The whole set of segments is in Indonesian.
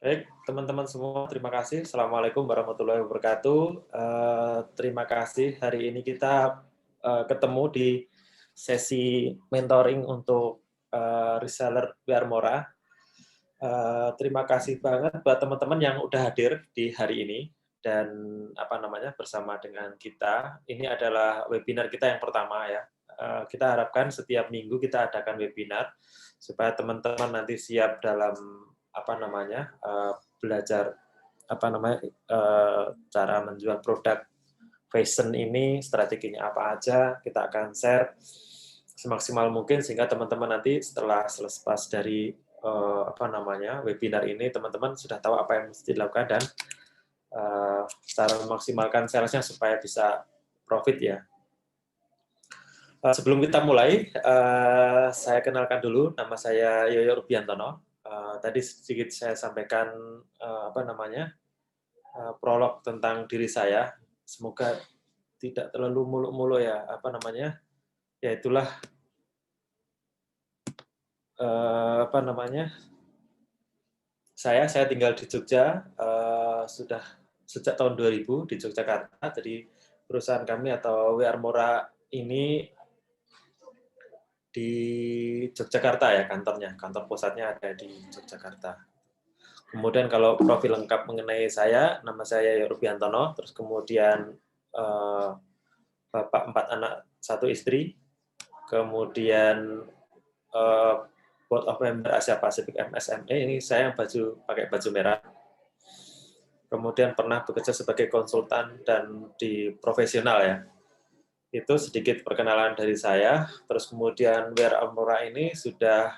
Baik, teman-teman semua, terima kasih. Assalamualaikum warahmatullahi wabarakatuh. Terima kasih hari ini kita ketemu di sesi mentoring untuk reseller Biarmora. Terima kasih banget buat teman-teman yang udah hadir di hari ini dan bersama dengan kita. Ini adalah webinar kita yang pertama ya. Kita harapkan setiap minggu kita adakan webinar supaya teman-teman nanti siap dalam belajar cara menjual produk fashion ini, strateginya apa aja, kita akan share semaksimal mungkin sehingga teman-teman nanti setelah selesai dari webinar ini, teman-teman sudah tahu apa yang mesti dilakukan dan cara memaksimalkan salesnya supaya bisa profit ya. Sebelum kita mulai, saya kenalkan dulu, nama saya Yoyo Rubiantono. Tadi sedikit saya sampaikan prolog tentang diri saya. Semoga tidak terlalu muluk-muluk ya, ya itulah saya tinggal di Jogja sudah sejak tahun 2000 di Yogyakarta. Jadi perusahaan kami atau Biarmora ini di Yogyakarta ya kantornya, kantor pusatnya ada di Yogyakarta. Kemudian kalau profil lengkap mengenai saya, nama saya Rubiantono, terus kemudian bapak 4 anak 1 istri, kemudian Board of Member Asia Pacific MSME, ini saya yang pakai baju merah. Kemudian pernah bekerja sebagai konsultan dan di profesional ya. Itu sedikit perkenalan dari saya. Terus kemudian Biarmora ini sudah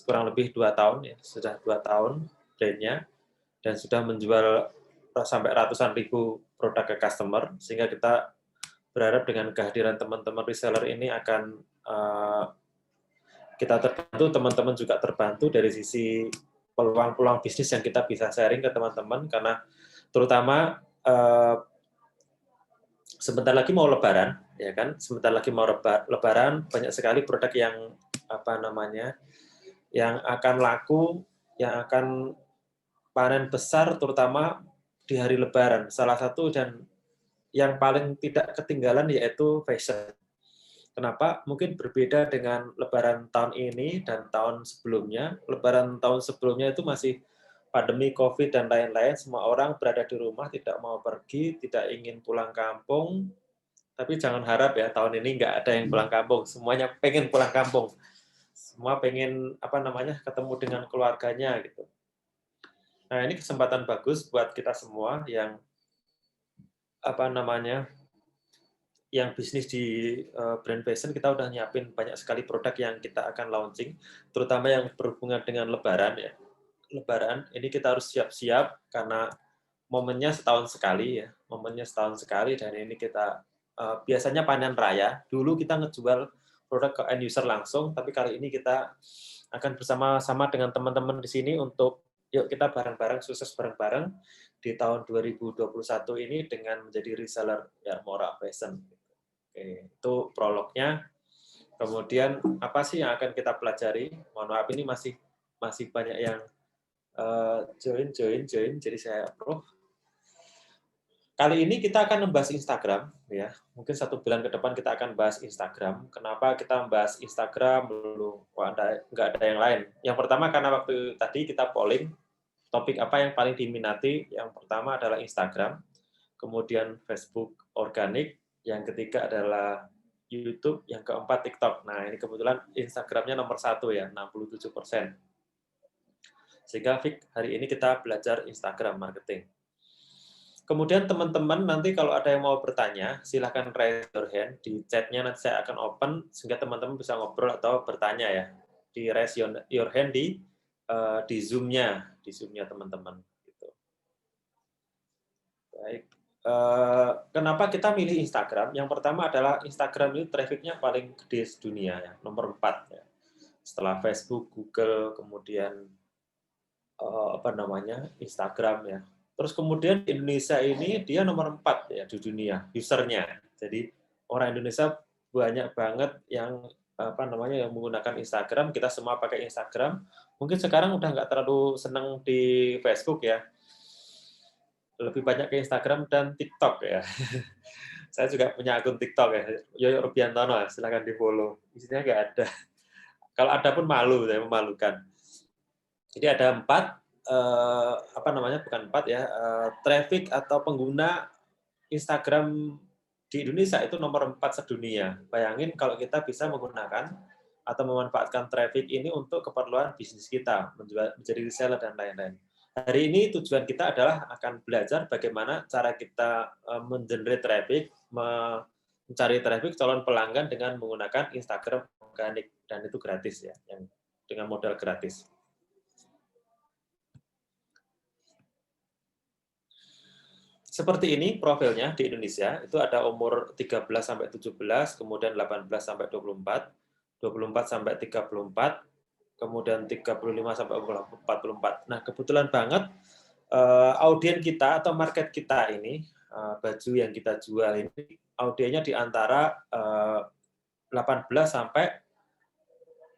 kurang lebih 2 tahun ya, sudah 2 tahun brandnya dan sudah menjual sampai ratusan ribu produk ke customer, sehingga kita berharap dengan kehadiran teman-teman reseller ini akan kita terbantu, teman-teman juga terbantu dari sisi peluang-peluang bisnis yang kita bisa sharing ke teman-teman, karena terutama sebentar lagi mau Lebaran, ya kan? Sebentar lagi mau Lebaran, banyak sekali produk yang yang akan laku, yang akan panen besar, terutama di hari Lebaran. Salah satu dan yang paling tidak ketinggalan yaitu fashion. Kenapa? Mungkin berbeda dengan Lebaran tahun ini dan tahun sebelumnya. Lebaran tahun sebelumnya itu masih pandemi COVID dan lain-lain, semua orang berada di rumah, tidak mau pergi, tidak ingin pulang kampung. Tapi jangan harap ya, tahun ini nggak ada yang pulang kampung. Semuanya pengen pulang kampung. Semua pengen ketemu dengan keluarganya gitu. Nah, ini kesempatan bagus buat kita semua yang yang bisnis di brand fashion. Kita udah nyiapin banyak sekali produk yang kita akan launching, terutama yang berhubungan dengan Lebaran ya. Lebaran ini kita harus siap-siap karena momennya setahun sekali ya, momennya setahun sekali, dan ini kita biasanya panen raya. Dulu kita ngejual produk ke end user langsung, tapi kali ini kita akan bersama-sama dengan teman-teman di sini untuk yuk kita bareng-bareng sukses bareng-bareng di tahun 2021 ini dengan menjadi reseller Biarmora Fashion. Oke, itu prolognya. Kemudian apa sih yang akan kita pelajari? Mohon maaf ini masih banyak yang join. Jadi saya approve. Kali ini kita akan membahas Instagram ya. Mungkin 1 bulan ke depan kita akan bahas Instagram. Kenapa kita membahas Instagram dulu? Nggak ada yang lain. Yang pertama karena waktu tadi kita polling topik apa yang paling diminati. Yang pertama adalah Instagram, kemudian Facebook organik, yang ketiga adalah YouTube, yang keempat TikTok. Nah, ini kebetulan Instagramnya nomor 1 ya, 67%. Sehingga Fik, hari ini kita belajar Instagram marketing. Kemudian teman-teman nanti kalau ada yang mau bertanya, silahkan raise your hand di chat-nya, nanti saya akan open sehingga teman-teman bisa ngobrol atau bertanya ya. Di raise your hand di Zoom-nya, teman-teman. Gitu. Baik. Kenapa kita milih Instagram? Yang pertama adalah Instagram ini traffic-nya paling gede sedunia ya, nomor 4 ya. Setelah Facebook, Google, kemudian Instagram ya. Terus kemudian Indonesia ini dia nomor 4 ya di dunia usernya. Jadi orang Indonesia banyak banget yang yang menggunakan Instagram, kita semua pakai Instagram. Mungkin sekarang udah nggak terlalu senang di Facebook ya, lebih banyak ke Instagram dan TikTok ya. Saya juga punya akun TikTok ya, Yoyo Rubiantono, silakan di follow. Isinya nggak ada. Kalau ada pun malu, saya memalukan. Jadi ada 4, bukan 4 ya, traffic atau pengguna Instagram di Indonesia itu nomor 4 sedunia. Bayangin kalau kita bisa menggunakan atau memanfaatkan traffic ini untuk keperluan bisnis kita, menjadi reseller dan lain-lain. Hari ini tujuan kita adalah akan belajar bagaimana cara kita mengenerate traffic, mencari traffic calon pelanggan dengan menggunakan Instagram organik, dan itu gratis ya, yang dengan modal gratis. Seperti ini profilnya di Indonesia, itu ada umur 13 sampai 17, kemudian 18 sampai 24, 24 sampai 34, kemudian 35 sampai 44. Nah, kebetulan banget audien kita atau market kita ini, baju yang kita jual ini, audiennya di antara 18 sampai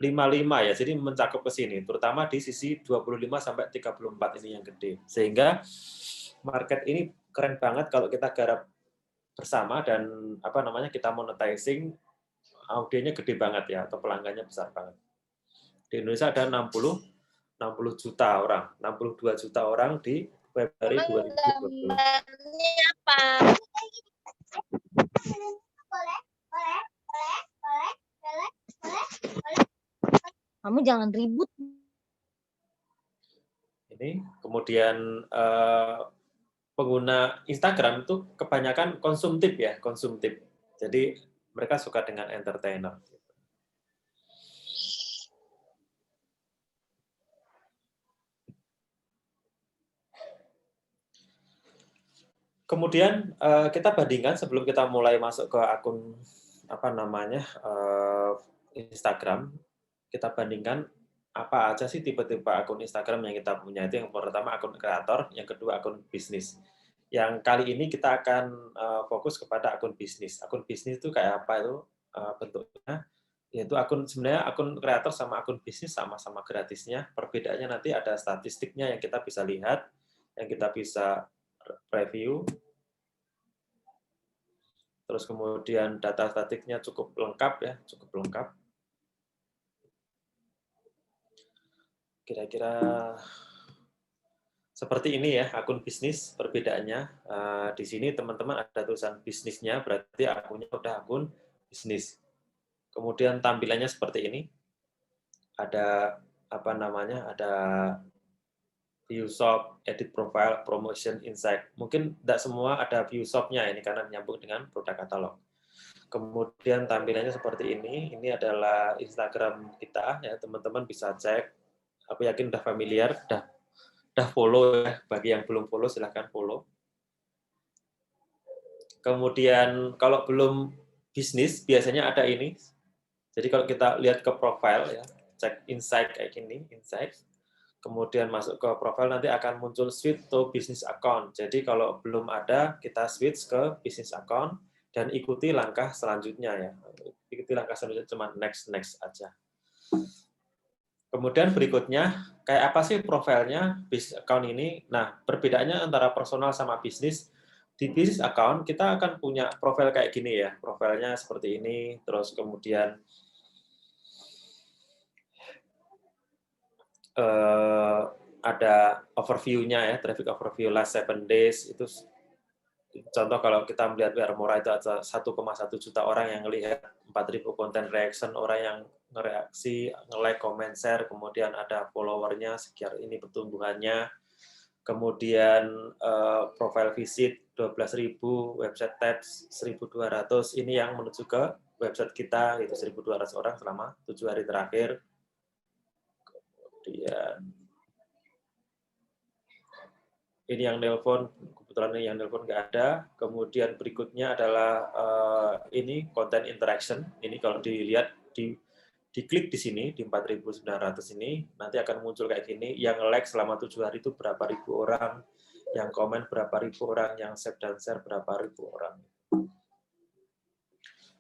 55 ya, jadi mencakup ke sini, terutama di sisi 25 sampai 34 ini yang gede. Sehingga market ini keren banget kalau kita garap bersama dan kita monetizing, audiennya gede banget ya, atau pelanggannya besar banget. Di Indonesia ada 60 juta orang, 62 juta orang di Februari 2020. Apa? Kamu jangan ribut. Ini kemudian pengguna Instagram itu kebanyakan konsumtif ya, konsumtif. Jadi mereka suka dengan entertainer. Kemudian kita bandingkan sebelum kita mulai masuk ke akun Instagram, kita bandingkan apa aja sih tipe-tipe akun Instagram yang kita punya. Itu yang pertama akun kreator, yang kedua akun bisnis. Yang kali ini kita akan fokus kepada akun bisnis. Akun bisnis itu kayak apa itu bentuknya? Yaitu sebenarnya akun kreator sama akun bisnis sama-sama gratisnya. Perbedaannya nanti ada statistiknya yang kita bisa lihat, yang kita bisa review. Terus kemudian data statistiknya cukup lengkap ya, cukup lengkap. Kira-kira seperti ini ya akun bisnis perbedaannya. Di sini teman-teman ada tulisan bisnisnya, berarti akunnya udah akun bisnis. Kemudian tampilannya seperti ini. Ada ada view shop, edit profile, promotion, insight. Mungkin tidak semua ada view shop-nya ini karena menyambung dengan produk katalog. Kemudian tampilannya seperti ini. Ini adalah Instagram kita ya, teman-teman bisa cek. Aku yakin udah familiar, udah follow ya. Bagi yang belum follow silahkan follow. Kemudian kalau belum bisnis biasanya ada ini. Jadi kalau kita lihat ke profile ya, cek insight kayak gini, insight. Kemudian masuk ke profile nanti akan muncul switch to business account. Jadi kalau belum ada, kita switch ke business account dan ikuti langkah selanjutnya ya. Ikuti langkah selanjutnya cuma next aja. Kemudian berikutnya, kayak apa sih profilnya business account ini? Nah, perbedaannya antara personal sama bisnis. Di business account kita akan punya profil kayak gini ya. Profilnya seperti ini, terus kemudian ada overview-nya ya, traffic overview last 7 days. Itu contoh kalau kita melihat WR Murah itu ada 1,1 juta orang yang melihat, 4.000 konten reaction, orang yang ngereaksi, nge-like, comment, share, kemudian ada followernya sekian ini pertumbuhannya, kemudian profile visit 12.000, website tabs 1.200, ini yang menuju ke website kita, itu 1.200 orang selama 7 hari terakhir. Kemudian ini yang nelpon, kebetulan yang nelpon nggak ada. Kemudian berikutnya adalah ini konten interaction. Ini kalau dilihat diklik di sini di 4.900 ini nanti akan muncul kayak gini. Yang like selama 7 hari itu berapa ribu orang, yang komen berapa ribu orang, yang save dan share berapa ribu orang.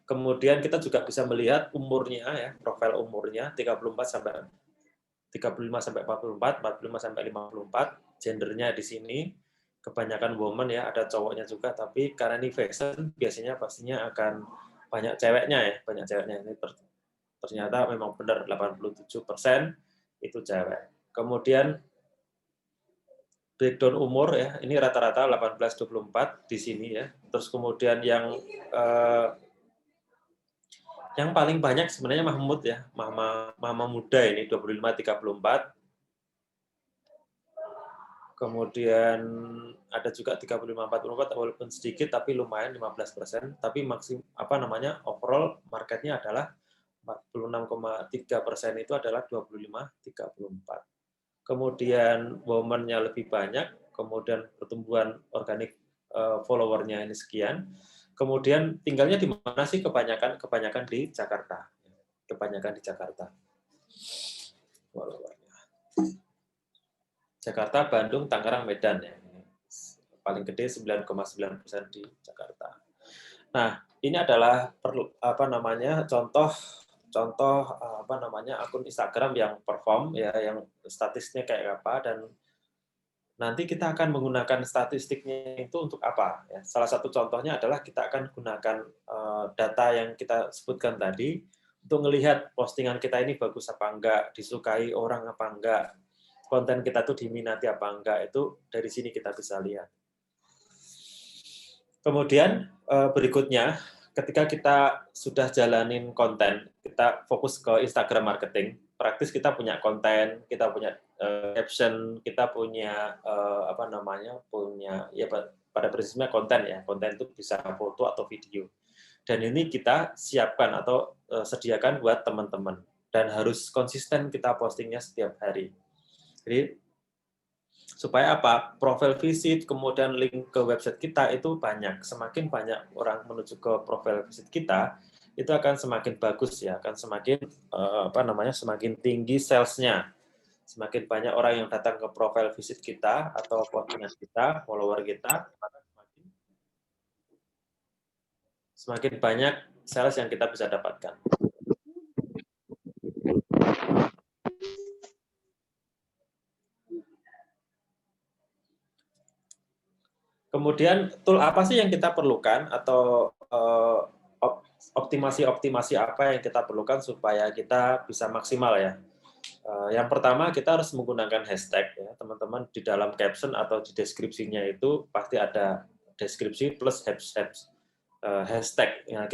Kemudian kita juga bisa melihat umurnya ya, profil umurnya 35 sampai 44, 45 sampai 54, gendernya di sini kebanyakan woman ya, ada cowoknya juga, tapi karena ini fashion biasanya pastinya akan banyak ceweknya ya, banyak ceweknya. Ini ternyata memang benar 87% itu cewek. Kemudian breakdown umur ya, ini rata-rata 18-24 di sini ya. Terus kemudian yang paling banyak sebenarnya Mahmud ya, mama muda ini 25-34. Kemudian ada juga 35-44 walaupun sedikit tapi lumayan 15%, tapi overall marketnya adalah 46,3% itu adalah 25-34. Kemudian woman-nya lebih banyak, kemudian pertumbuhan organik follower-nya ini sekian. Kemudian tinggalnya di mana sih? Kebanyakan di Jakarta. Kebanyakan di Jakarta. Follower-nya. Jakarta, Bandung, Tangerang, Medan ya. Paling gede 9,9% di Jakarta. Nah, ini adalah contoh akun Instagram yang perform ya, yang statistiknya kayak apa, dan nanti kita akan menggunakan statistiknya itu untuk apa ya. Salah satu contohnya adalah kita akan gunakan data yang kita sebutkan tadi untuk melihat postingan kita ini bagus apa enggak, disukai orang apa enggak, konten kita tuh diminati apa enggak, itu dari sini kita bisa lihat. Kemudian berikutnya, ketika kita sudah jalanin konten, kita fokus ke Instagram marketing, praktis kita punya konten, kita punya caption, kita punya punya ya pada prinsipnya konten ya, konten itu bisa foto atau video. Dan ini kita siapkan atau sediakan buat teman-teman, dan harus konsisten kita postingnya setiap hari. Jadi supaya apa? Profil visit, kemudian link ke website kita itu banyak. Semakin banyak orang menuju ke profil visit kita, itu akan semakin bagus ya, akan semakin semakin tinggi sales-nya. Semakin banyak orang yang datang ke profil visit kita atau postingan kita, follower kita, maka semakin banyak sales yang kita bisa dapatkan. Kemudian tool apa sih yang kita perlukan atau optimasi apa yang kita perlukan supaya kita bisa maksimal ya. Yang pertama kita harus menggunakan hashtag ya, teman-teman. Di dalam caption atau di deskripsinya itu pasti ada deskripsi plus hashtag. Ya,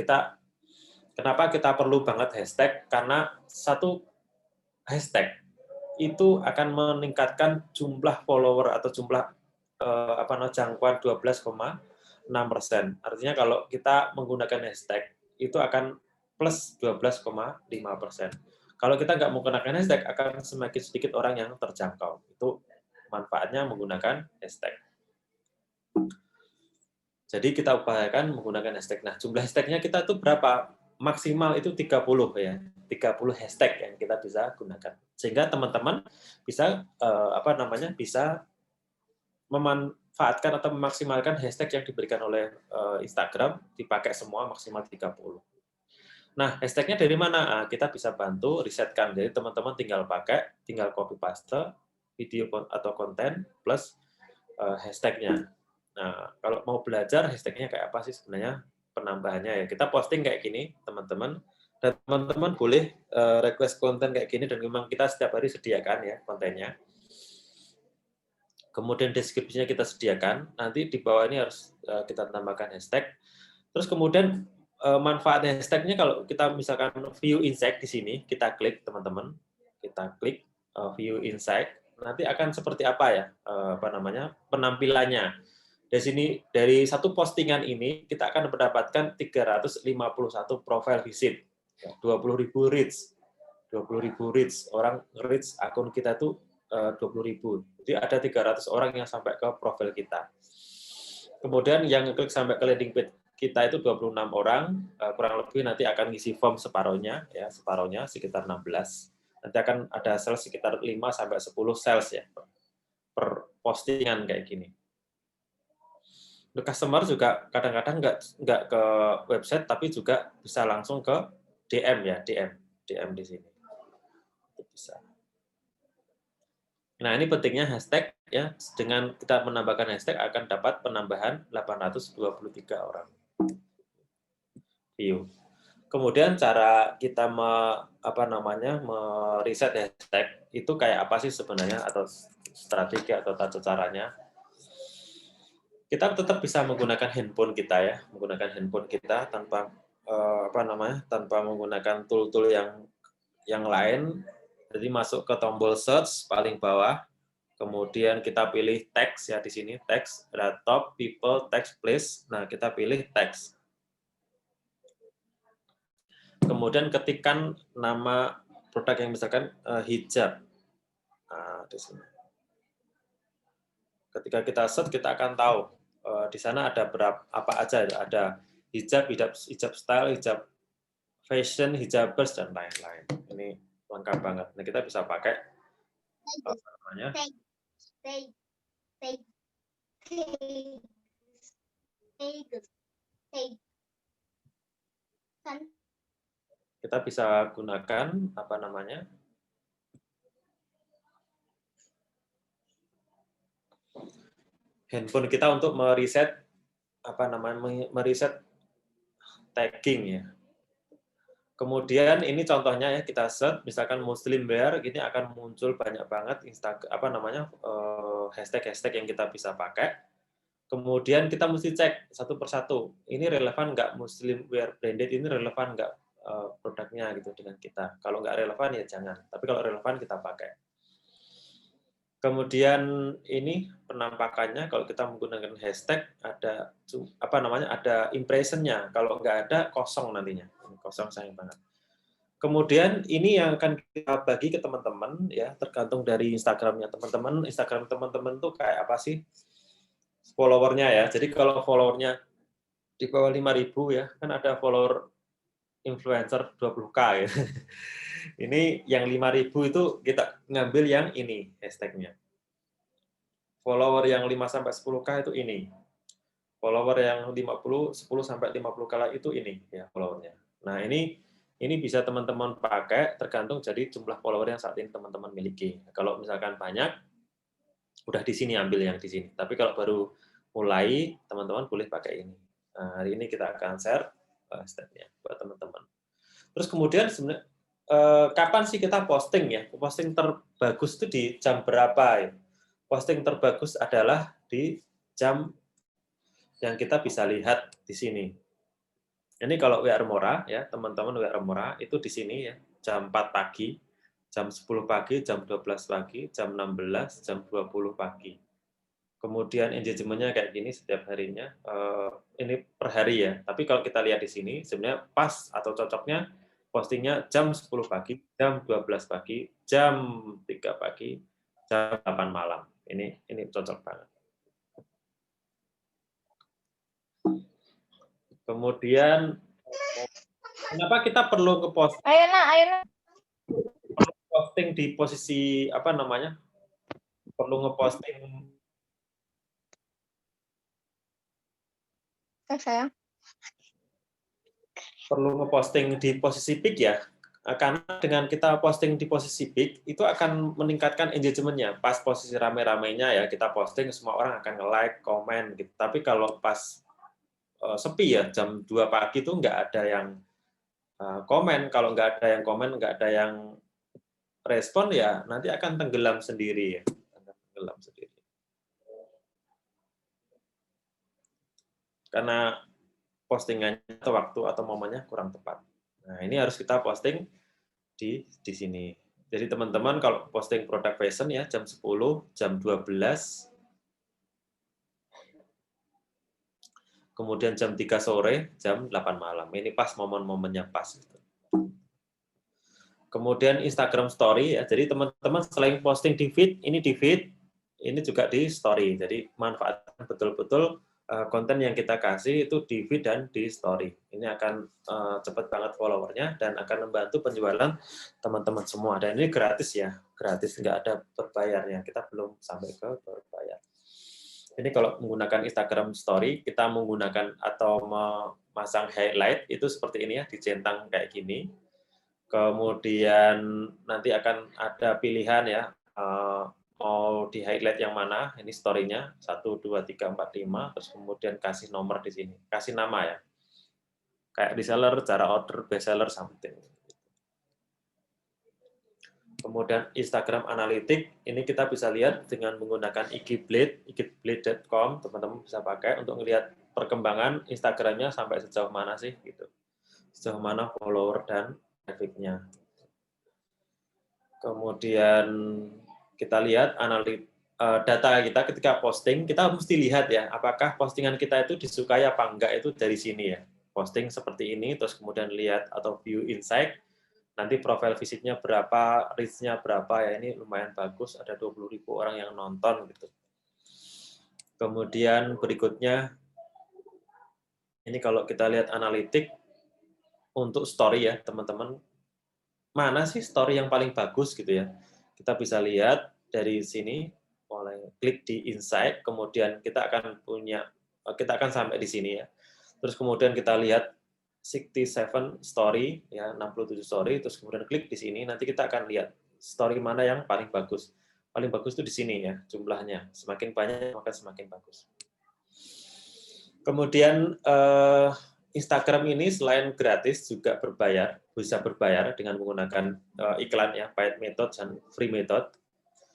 kenapa kita perlu banget hashtag? Karena satu hashtag itu akan meningkatkan jumlah follower atau jumlah jangkauan 12,6%. Artinya kalau kita menggunakan hashtag itu akan plus 12,5%. Kalau kita nggak menggunakan hashtag akan semakin sedikit orang yang terjangkau. Itu manfaatnya menggunakan hashtag. Jadi kita upayakan menggunakan hashtag. Nah, jumlah hashtagnya kita tuh berapa? Maksimal itu 30 ya. 30 hashtag yang kita bisa gunakan. Sehingga teman-teman bisa bisa memanfaatkan atau memaksimalkan hashtag yang diberikan oleh Instagram, dipakai semua maksimal 30. Nah, hashtagnya dari mana? Kita bisa bantu risetkan. Jadi teman-teman tinggal copy paste video atau konten plus hashtagnya. Nah, kalau mau belajar hashtagnya kayak apa sih sebenarnya penambahannya ya. Kita posting kayak gini, teman-teman. Dan teman-teman boleh request konten kayak gini, dan memang kita setiap hari sediakan ya kontennya. Kemudian deskripsinya kita sediakan, nanti di bawah ini harus kita tambahkan hashtag. Terus kemudian manfaat hashtagnya kalau kita misalkan view insight di sini, kita klik teman-teman, kita klik view insight, nanti akan seperti apa ya penampilannya. Dari satu postingan ini kita akan mendapatkan 351 profile visit, 20.000 reach, 20.000 reach, orang reach akun kita tuh 20.000. Jadi ada 300 orang yang sampai ke profil kita. Kemudian yang klik sampai ke landing page kita itu 26 orang, kurang lebih nanti akan ngisi form separohnya sekitar 16. Nanti akan ada sales sekitar 5 sampai 10 sales ya per postingan kayak gini. Untuk customer juga kadang-kadang nggak ke website, tapi juga bisa langsung ke DM ya, DM di sini. Itu bisa. Nah, ini pentingnya hashtag ya. Dengan kita menambahkan hashtag akan dapat penambahan 823 orang view. Kemudian cara kita meriset hashtag itu kayak apa sih sebenarnya, atau strategi atau tata caranya? Kita tetap bisa menggunakan handphone kita ya, menggunakan handphone kita tanpa tanpa menggunakan tool-tool yang lain. Jadi masuk ke tombol search paling bawah, kemudian kita pilih text ya di sini, text, ada top, people, text, place. Nah, kita pilih text. Kemudian ketikkan nama produk yang misalkan hijab. Nah, di sini. Ketika kita search, kita akan tahu di sana ada apa aja, ada hijab style, hijab fashion, hijabers, dan lain-lain. Ini lengkap banget. Nah, kita bisa pakai apa namanya? Kita bisa gunakan apa namanya? Handphone kita untuk meriset tagging ya. Kemudian ini contohnya ya, kita search misalkan Muslim wear, ini akan muncul banyak banget hashtag-hashtag yang kita bisa pakai. Kemudian kita mesti cek satu persatu, ini relevan nggak Muslim wear branded, ini relevan nggak produknya gitu dengan kita. Kalau nggak relevan ya jangan, tapi kalau relevan kita pakai. Kemudian ini penampakannya, kalau kita menggunakan hashtag ada impressionnya, kalau nggak ada kosong nantinya, kosong sayang banget. Kemudian ini yang akan kita bagi ke teman-teman ya, tergantung dari Instagramnya teman-teman. Instagram teman-teman tuh kayak apa sih followernya ya. Jadi kalau followernya di bawah 5.000 ya, kan ada follower influencer 20K ya. Ini yang 5.000 itu kita ngambil yang ini hashtagnya. Follower yang 5-10K itu ini. Follower yang 10 sampai 50K itu ini ya followernya. Nah, ini bisa teman-teman pakai tergantung jadi jumlah follower yang saat ini teman-teman miliki. Kalau misalkan banyak, udah di sini ambil yang di sini. Tapi kalau baru mulai, teman-teman boleh pakai ini. Nah, hari ini kita akan share step-nya buat teman-teman. Terus kemudian sebenarnya kapan sih kita posting ya? Posting terbagus itu di jam berapa ya? Posting terbagus adalah di jam yang kita bisa lihat di sini. Ini kalau WR Mora ya, teman-teman WR Mora itu di sini ya, jam 4 pagi, jam 10 pagi, jam 12 pagi, jam 16, jam 20 pagi. Kemudian engagement-nya kayak gini setiap harinya. Ini per hari ya. Tapi kalau kita lihat di sini, sebenarnya pas atau cocoknya postingnya jam 10 pagi, jam 12 pagi, jam 3 pagi, jam 8 malam. Ini cocok banget. Kemudian, kenapa kita perlu ngepost? Ayo nak. Perlu posting di posisi apa namanya? Perlu ngeposting. Sayang. Perlu ngeposting di posisi peak ya, karena dengan kita posting di posisi peak itu akan meningkatkan engagement-nya. Pas posisi rame-ramenya ya kita posting, semua orang akan nge-like, komen gitu. Tapi kalau pas sepi ya jam 2 pagi itu nggak ada yang komen. Kalau nggak ada yang komen, nggak ada yang respon ya nanti akan tenggelam sendiri ya. Tenggelam sendiri. Karena postingannya atau waktu atau momennya kurang tepat. Nah, ini harus kita posting di sini. Jadi teman-teman kalau posting produk fashion ya jam 10, jam 12, kemudian jam 3 sore, jam 8 malam. Ini pas momen-momennya pas. Kemudian Instagram Story ya. Jadi teman-teman selain posting di feed, ini juga di story. Jadi manfaatkan betul-betul konten yang kita kasih itu di feed dan di story. Ini akan cepat banget followernya dan akan membantu penjualan teman-teman semua. Dan ini gratis ya, gratis, nggak ada berbayarnya. Kita belum sampai ke berbayar. Ini kalau menggunakan Instagram Story, kita menggunakan atau memasang highlight itu seperti ini ya, dicentang kayak gini. Kemudian nanti akan ada pilihan ya, mau di highlight yang mana, ini story-nya 1, 2, 3, 4, 5, terus kemudian kasih nomor di sini, kasih nama ya, kayak reseller, cara order, bestseller, something. Kemudian Instagram Analytics, ini kita bisa lihat dengan menggunakan IG Blade, igblade.com, teman-teman bisa pakai untuk melihat perkembangan Instagramnya sampai sejauh mana sih, gitu. Sejauh mana follower dan traffic-nya. Kemudian kita lihat data kita ketika posting, kita mesti lihat ya, apakah postingan kita itu disukai apa enggak itu dari sini ya. Posting seperti ini, terus kemudian lihat atau view insight, nanti profil visitnya berapa, reach-nya berapa ya, ini lumayan bagus, ada 20.000 orang yang nonton gitu. Kemudian berikutnya, ini kalau kita lihat analitik untuk story ya teman-teman, mana sih story yang paling bagus gitu ya. Kita bisa lihat dari sini, mulai klik di insight, kemudian kita akan sampai di sini ya. Terus kemudian kita lihat 67 story, ya 67 story, terus kemudian klik di sini, nanti kita akan lihat story mana yang paling bagus. Paling bagus itu di sini ya, jumlahnya. Semakin banyak, maka semakin bagus. Kemudian Instagram ini selain gratis juga berbayar, bisa berbayar dengan menggunakan iklan ya, paid method dan free method.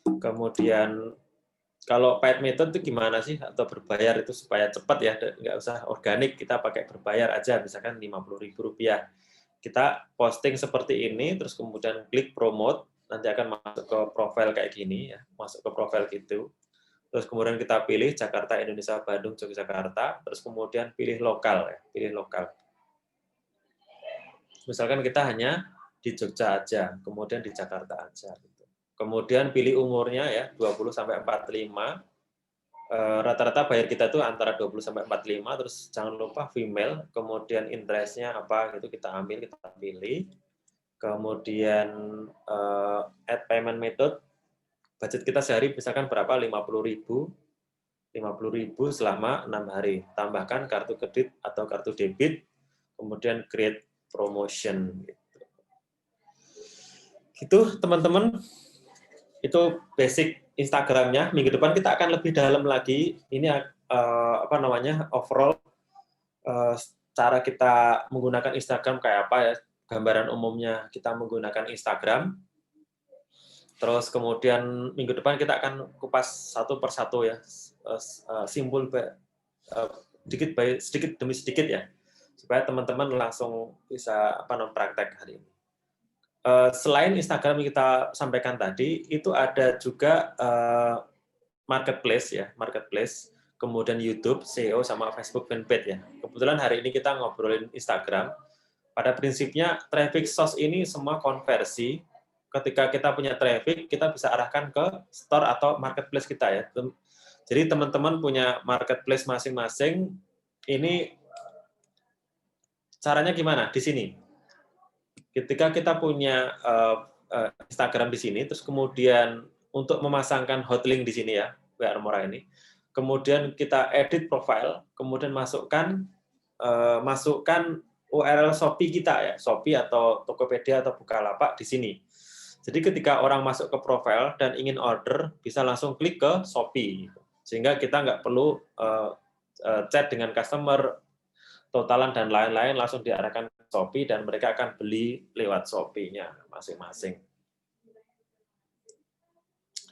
Kemudian kalau paid method itu gimana sih, atau berbayar itu supaya cepat ya, nggak usah organik, kita pakai berbayar aja, misalkan Rp50.000. Kita posting seperti ini, terus kemudian klik promote, nanti akan masuk ke profil kayak gini ya, masuk ke profil gitu. Terus kemudian kita pilih Jakarta, Indonesia, Bandung, Yogyakarta, terus kemudian pilih lokal ya, pilih lokal. Misalkan kita hanya di Jogja aja, kemudian di Jakarta aja. Kemudian pilih umurnya ya, 20 sampai 45. Rata-rata bayar kita tuh antara 20 sampai 45, terus jangan lupa female, kemudian interest-nya apa gitu kita ambil, kita pilih. Kemudian add payment method, budget kita sehari misalkan berapa, 50.000 selama 6 hari. Tambahkan kartu kredit atau kartu debit, kemudian create promotion. Gitu teman-teman. Itu basic Instagramnya. Minggu depan kita akan lebih dalam lagi. Ini overall cara kita menggunakan Instagram kayak apa ya. Gambaran umumnya kita menggunakan Instagram. Terus kemudian minggu depan kita akan kupas satu persatu ya, simbol sedikit demi sedikit ya, supaya teman-teman langsung bisa praktek hari ini. Selain Instagram yang kita sampaikan tadi, itu ada juga marketplace ya, kemudian YouTube, SEO sama Facebook fanpage ya. Kebetulan hari ini kita ngobrolin Instagram. Pada prinsipnya traffic source ini semua konversi. Ketika kita punya traffic, kita bisa arahkan ke store atau marketplace kita ya. Jadi teman-teman punya marketplace masing-masing. Ini caranya gimana? Di sini. Ketika kita punya Instagram di sini, terus kemudian untuk memasangkan hotlink di sini ya, WA Armora ini, kemudian kita edit profile, kemudian masukkan URL Shopee kita ya, Shopee atau Tokopedia atau Bukalapak di sini. Jadi ketika orang masuk ke profile dan ingin order, bisa langsung klik ke Shopee, sehingga kita nggak perlu chat dengan customer, totalan dan lain-lain, langsung diarahkan ke Shopee dan mereka akan beli lewat Shopee-nya masing-masing.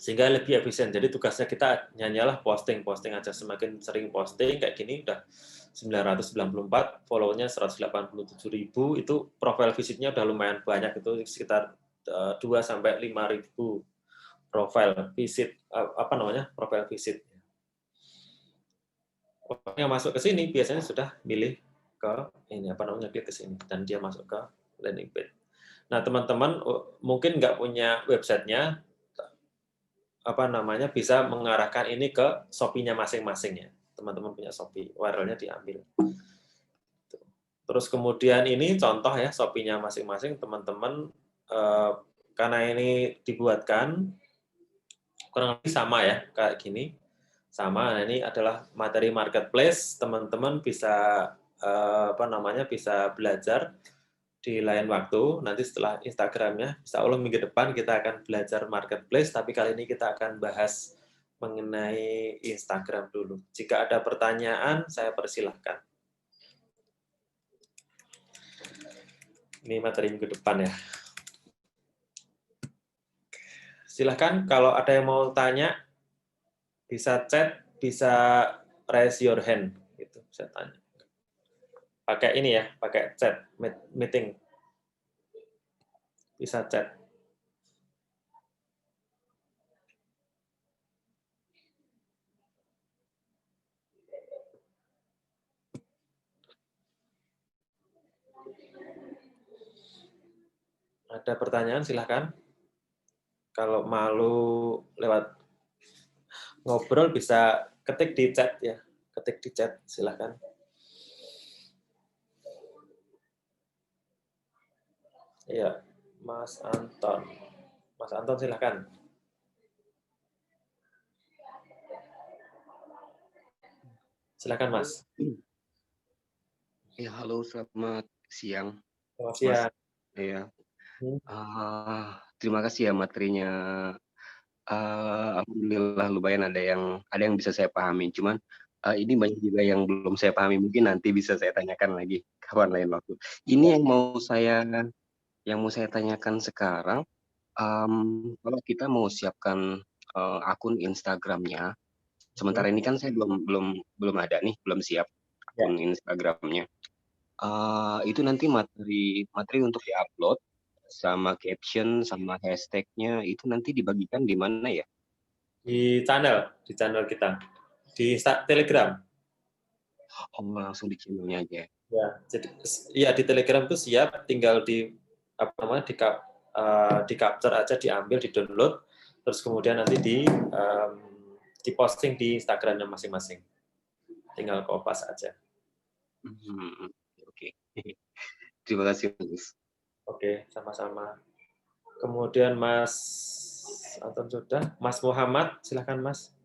Sehingga lebih efisien. Jadi tugasnya kita hanyalah posting aja. Semakin sering posting kayak gini, udah 994, follow-nya 187.000, itu profil visitnya udah lumayan banyak, itu sekitar 2 sampai 5.000 profil visit, profil visit. Orang yang masuk ke sini biasanya sudah milih ke ini klik ke sini dan dia masuk ke landing page. Nah, teman-teman mungkin nggak punya websitenya, bisa mengarahkan ini ke Shopee-nya masing-masing ya. Teman-teman punya Shopee, URL-nya diambil. Terus kemudian ini contoh ya Shopee-nya masing-masing, teman-teman karena ini dibuatkan kurang lebih sama ya kayak gini. Sama, ini adalah materi marketplace. Teman-teman bisa bisa belajar di lain waktu. Nanti setelah Instagramnya, insya Allah minggu depan kita akan belajar marketplace. Tapi kali ini kita akan bahas mengenai Instagram dulu. Jika ada pertanyaan, saya persilahkan. Ini materi minggu depan ya. Silahkan kalau ada yang mau tanya, bisa chat, bisa raise your hand. Gitu, saya tanya. Pakai ini ya, pakai chat, meeting. Bisa chat. Ada pertanyaan, silahkan. Kalau malu lewat ngobrol, bisa ketik di chat ya. Ketik di chat, silahkan. Iya, Mas Anton. Mas Anton, silahkan. Silahkan, Mas. Ya, halo, selamat siang. Selamat siang. Iya. Terima kasih ya materinya. Alhamdulillah lumayan ada yang bisa saya pahami. Cuman ini banyak juga yang belum saya pahami. Mungkin nanti bisa saya tanyakan lagi kapan lain waktu. Ini yang mau saya tanyakan sekarang. Kalau kita mau siapkan akun Instagramnya, sementara ini kan saya belum ada nih, belum siap akun Instagramnya. Itu nanti materi untuk diupload sama caption sama hashtag-nya itu nanti dibagikan di mana ya? Di channel kita. Di Telegram. Oh, langsung di channel-nya aja. Ya, jadi ya di Telegram itu siap, tinggal di capture aja, diambil, di-download, terus kemudian nanti diposting di Instagramnya masing-masing. Tinggal kopas aja. Oke. Terima kasih, Mas. Oke, sama-sama. Kemudian Mas Anton sudah, Mas Muhammad, silakan Mas.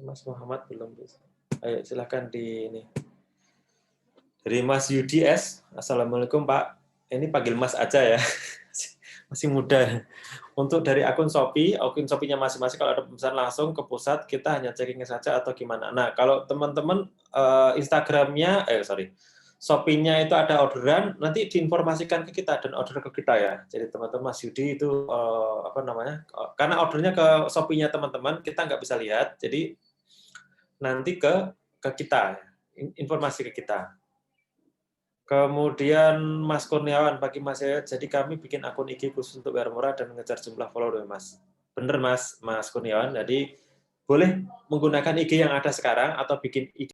Mas Muhammad belum bisa. Ayo silakan di ini. Dari Mas Yudi S. Assalamualaikum Pak. Ini panggil Mas aja ya. Masih muda. Untuk dari akun Shopee-nya masing-masing, kalau ada pemesan langsung ke pusat, kita hanya checking saja atau gimana. Nah, kalau teman-teman Instagramnya, Shopee-nya itu ada orderan, nanti diinformasikan ke kita dan order ke kita ya. Jadi teman-teman Mas Yudi itu karena ordernya ke Shopee-nya teman-teman, kita nggak bisa lihat, jadi nanti ke kita, informasi ke kita. Kemudian Mas Kurniawan, pagi Mas ya, jadi kami bikin akun IG khusus untuk bayar murah dan mengejar jumlah follower, Mas. Bener Mas Kurniawan, jadi boleh menggunakan IG yang ada sekarang atau bikin IG